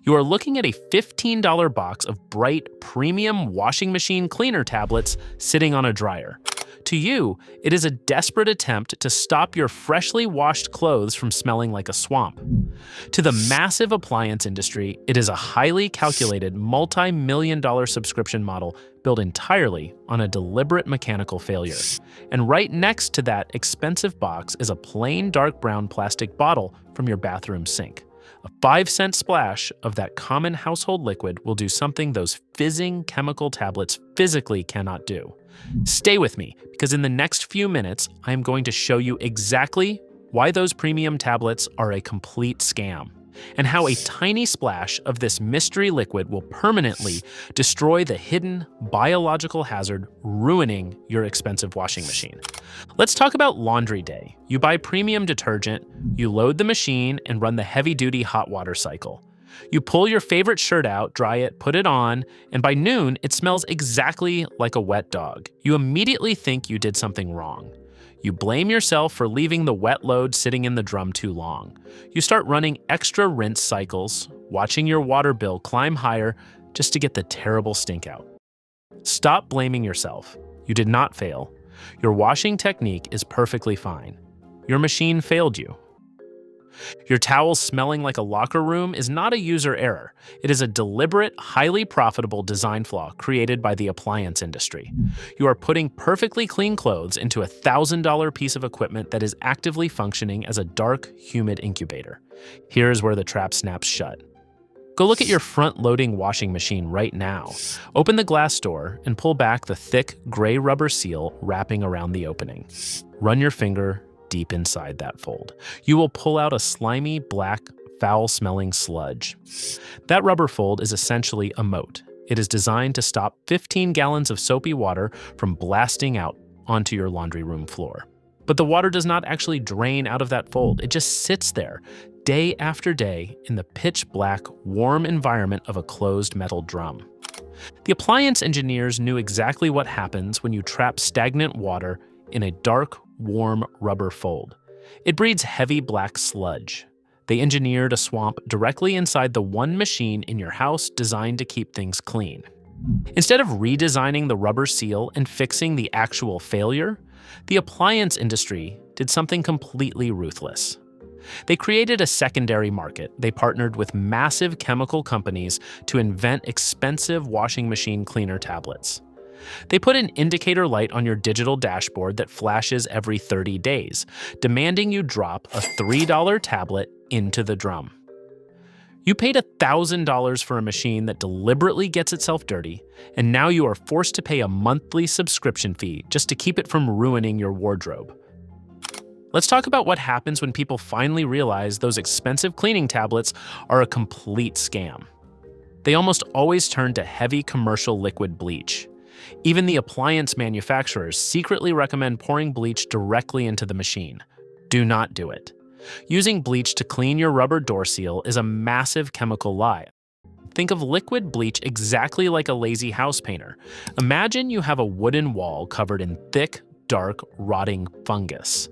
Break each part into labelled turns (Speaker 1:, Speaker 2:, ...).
Speaker 1: You are looking at a $15 box of bright, premium washing machine cleaner tablets sitting on a dryer. To you, it is a desperate attempt to stop your freshly washed clothes from smelling like a swamp. To the massive appliance industry, it is a highly calculated, multi-million-dollar subscription model built entirely on a deliberate mechanical failure. And right next to that expensive box is a plain dark brown plastic bottle from your bathroom sink. A 5-cent splash of that common household liquid will do something those fizzing chemical tablets physically cannot do. Stay with me, because in the next few minutes, I am going to show you exactly why those premium tablets are a complete scam, and how a tiny splash of this mystery liquid will permanently destroy the hidden biological hazard ruining your expensive washing machine. Let's talk about laundry day. You buy premium detergent, you load the machine, and run the heavy-duty hot water cycle. You pull your favorite shirt out, dry it, put it on, and by noon, it smells exactly like a wet dog. You immediately think you did something wrong. You blame yourself for leaving the wet load sitting in the drum too long. You start running extra rinse cycles, watching your water bill climb higher just to get the terrible stink out. Stop blaming yourself. You did not fail. Your washing technique is perfectly fine. Your machine failed you. Your towel smelling like a locker room is not a user error. It is a deliberate, highly profitable design flaw created by the appliance industry. You are putting perfectly clean clothes into a $1,000 piece of equipment that is actively functioning as a dark, humid incubator. Here's where the trap snaps shut. Go look at your front-loading washing machine right now. Open the glass door and pull back the thick, gray rubber seal wrapping around the opening. Run your finger deep inside that fold. You will pull out a slimy, black, foul-smelling sludge. That rubber fold is essentially a moat. It is designed to stop 15 gallons of soapy water from blasting out onto your laundry room floor. But the water does not actually drain out of that fold. It just sits there, day after day, in the pitch-black, warm environment of a closed metal drum. The appliance engineers knew exactly what happens when you trap stagnant water in a dark, warm rubber fold. It breeds heavy black sludge. They engineered a swamp directly inside the one machine in your house designed to keep things clean. Instead of redesigning the rubber seal and fixing the actual failure, the appliance industry did something completely ruthless. They created a secondary market. They partnered with massive chemical companies to invent expensive washing machine cleaner tablets. They put an indicator light on your digital dashboard that flashes every 30 days, demanding you drop a $3 tablet into the drum. You paid $1,000 for a machine that deliberately gets itself dirty, and now you are forced to pay a monthly subscription fee just to keep it from ruining your wardrobe. Let's talk about what happens when people finally realize those expensive cleaning tablets are a complete scam. They almost always turn to heavy commercial liquid bleach. Even the appliance manufacturers secretly recommend pouring bleach directly into the machine. Do not do it. Using bleach to clean your rubber door seal is a massive chemical lie. Think of liquid bleach exactly like a lazy house painter. Imagine you have a wooden wall covered in thick, dark, rotting fungus.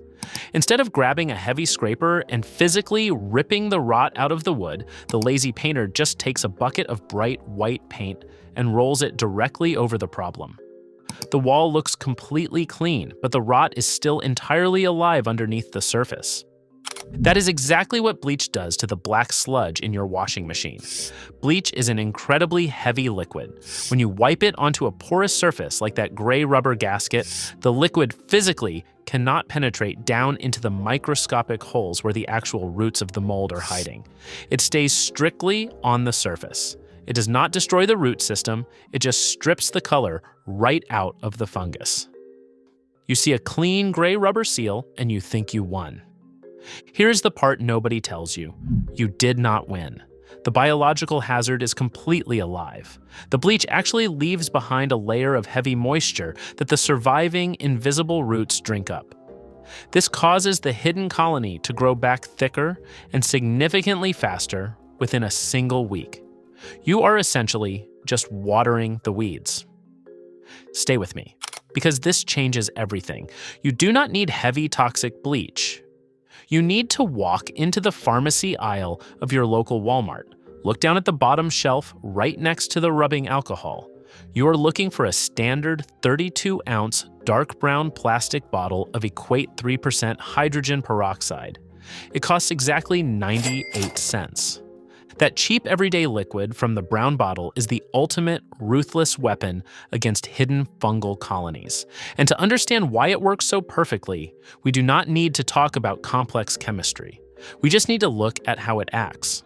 Speaker 1: Instead of grabbing a heavy scraper and physically ripping the rot out of the wood, the lazy painter just takes a bucket of bright white paint and rolls it directly over the problem. The wall looks completely clean, but the rot is still entirely alive underneath the surface. That is exactly what bleach does to the black sludge in your washing machine. Bleach is an incredibly heavy liquid. When you wipe it onto a porous surface like that gray rubber gasket, the liquid physically cannot penetrate down into the microscopic holes where the actual roots of the mold are hiding. It stays strictly on the surface. It does not destroy the root system, it just strips the color right out of the fungus. You see a clean gray rubber seal and you think you won. Here's the part nobody tells you. You did not win. The biological hazard is completely alive. The bleach actually leaves behind a layer of heavy moisture that the surviving invisible roots drink up. This causes the hidden colony to grow back thicker and significantly faster within a single week. You are essentially just watering the weeds. Stay with me, because this changes everything. You do not need heavy toxic bleach. You need to walk into the pharmacy aisle of your local Walmart, Look down at the bottom shelf right next to the rubbing alcohol. You are looking for a standard 32-ounce dark brown plastic bottle of Equate 3% hydrogen peroxide. It costs exactly 98 cents. That cheap everyday liquid from the brown bottle is the ultimate ruthless weapon against hidden fungal colonies. And to understand why it works so perfectly, we do not need to talk about complex chemistry. We just need to look at how it acts.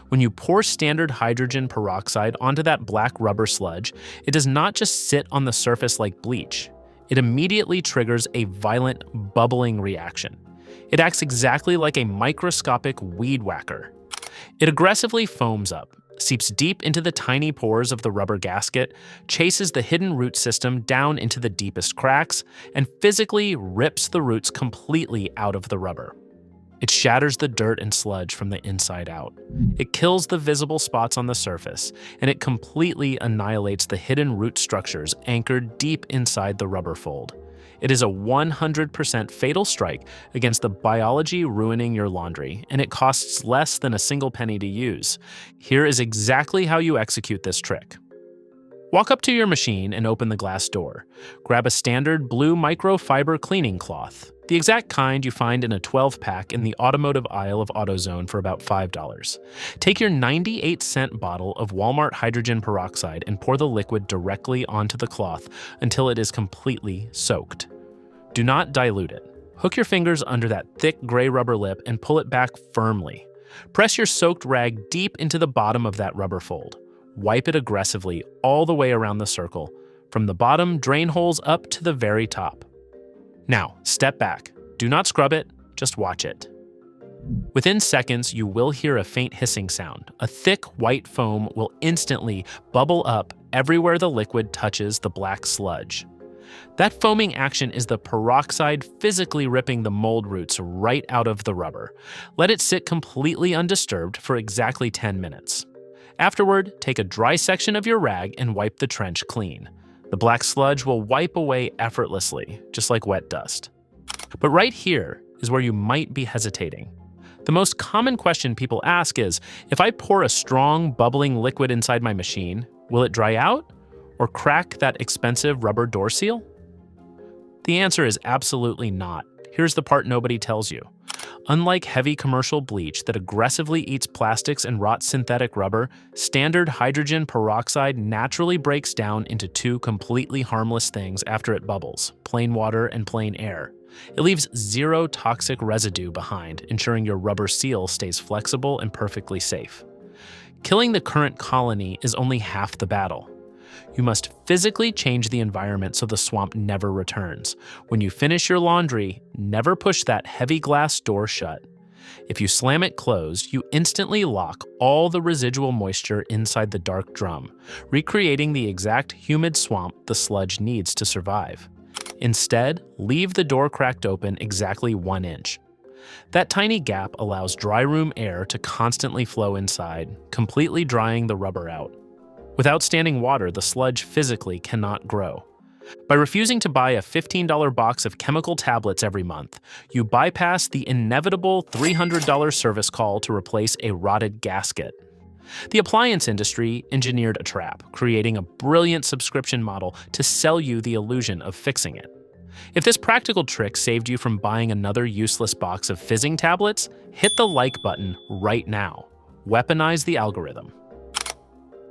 Speaker 1: When you pour standard hydrogen peroxide onto that black rubber sludge, it does not just sit on the surface like bleach. It immediately triggers a violent bubbling reaction. It acts exactly like a microscopic weed whacker. It aggressively foams up, seeps deep into the tiny pores of the rubber gasket, chases the hidden root system down into the deepest cracks, and physically rips the roots completely out of the rubber. It shatters the dirt and sludge from the inside out. It kills the visible spots on the surface, and it completely annihilates the hidden root structures anchored deep inside the rubber fold. It is a 100% fatal strike against the biology ruining your laundry, and it costs less than a single penny to use. Here is exactly how you execute this trick. Walk up to your machine and open the glass door. Grab a standard blue microfiber cleaning cloth, the exact kind you find in a 12-pack in the automotive aisle of AutoZone for about $5. Take your 98-cent bottle of Walmart hydrogen peroxide and pour the liquid directly onto the cloth until it is completely soaked. Do not dilute it. Hook your fingers under that thick gray rubber lip and pull it back firmly. Press your soaked rag deep into the bottom of that rubber fold. Wipe it aggressively all the way around the circle, from the bottom drain holes up to the very top. Now, step back. Do not scrub it, just watch it. Within seconds, you will hear a faint hissing sound. A thick white foam will instantly bubble up everywhere the liquid touches the black sludge. That foaming action is the peroxide physically ripping the mold roots right out of the rubber. Let it sit completely undisturbed for exactly 10 minutes. Afterward, take a dry section of your rag and wipe the trench clean. The black sludge will wipe away effortlessly, just like wet dust. But right here is where you might be hesitating. The most common question people ask is, if I pour a strong, bubbling liquid inside my machine, will it dry out or crack that expensive rubber door seal? The answer is absolutely not. Here's the part nobody tells you. Unlike heavy commercial bleach that aggressively eats plastics and rots synthetic rubber, standard hydrogen peroxide naturally breaks down into two completely harmless things after it bubbles: plain water and plain air. It leaves zero toxic residue behind, ensuring your rubber seal stays flexible and perfectly safe. Killing the current colony is only half the battle. You must physically change the environment so the swamp never returns. When you finish your laundry, never push that heavy glass door shut. If you slam it closed, you instantly lock all the residual moisture inside the dark drum, recreating the exact humid swamp the sludge needs to survive. Instead, leave the door cracked open exactly 1 inch. That tiny gap allows dry room air to constantly flow inside, completely drying the rubber out. Without standing water, the sludge physically cannot grow. By refusing to buy a $15 box of chemical tablets every month, you bypass the inevitable $300 service call to replace a rotted gasket. The appliance industry engineered a trap, creating a brilliant subscription model to sell you the illusion of fixing it. If this practical trick saved you from buying another useless box of fizzing tablets, hit the like button right now. Weaponize the algorithm.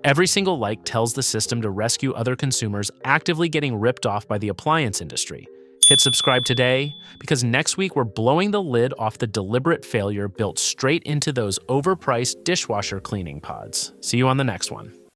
Speaker 1: Every single like tells the system to rescue other consumers actively getting ripped off by the appliance industry. Hit subscribe today, because next week we're blowing the lid off the deliberate failure built straight into those overpriced dishwasher cleaning pods. See you on the next one.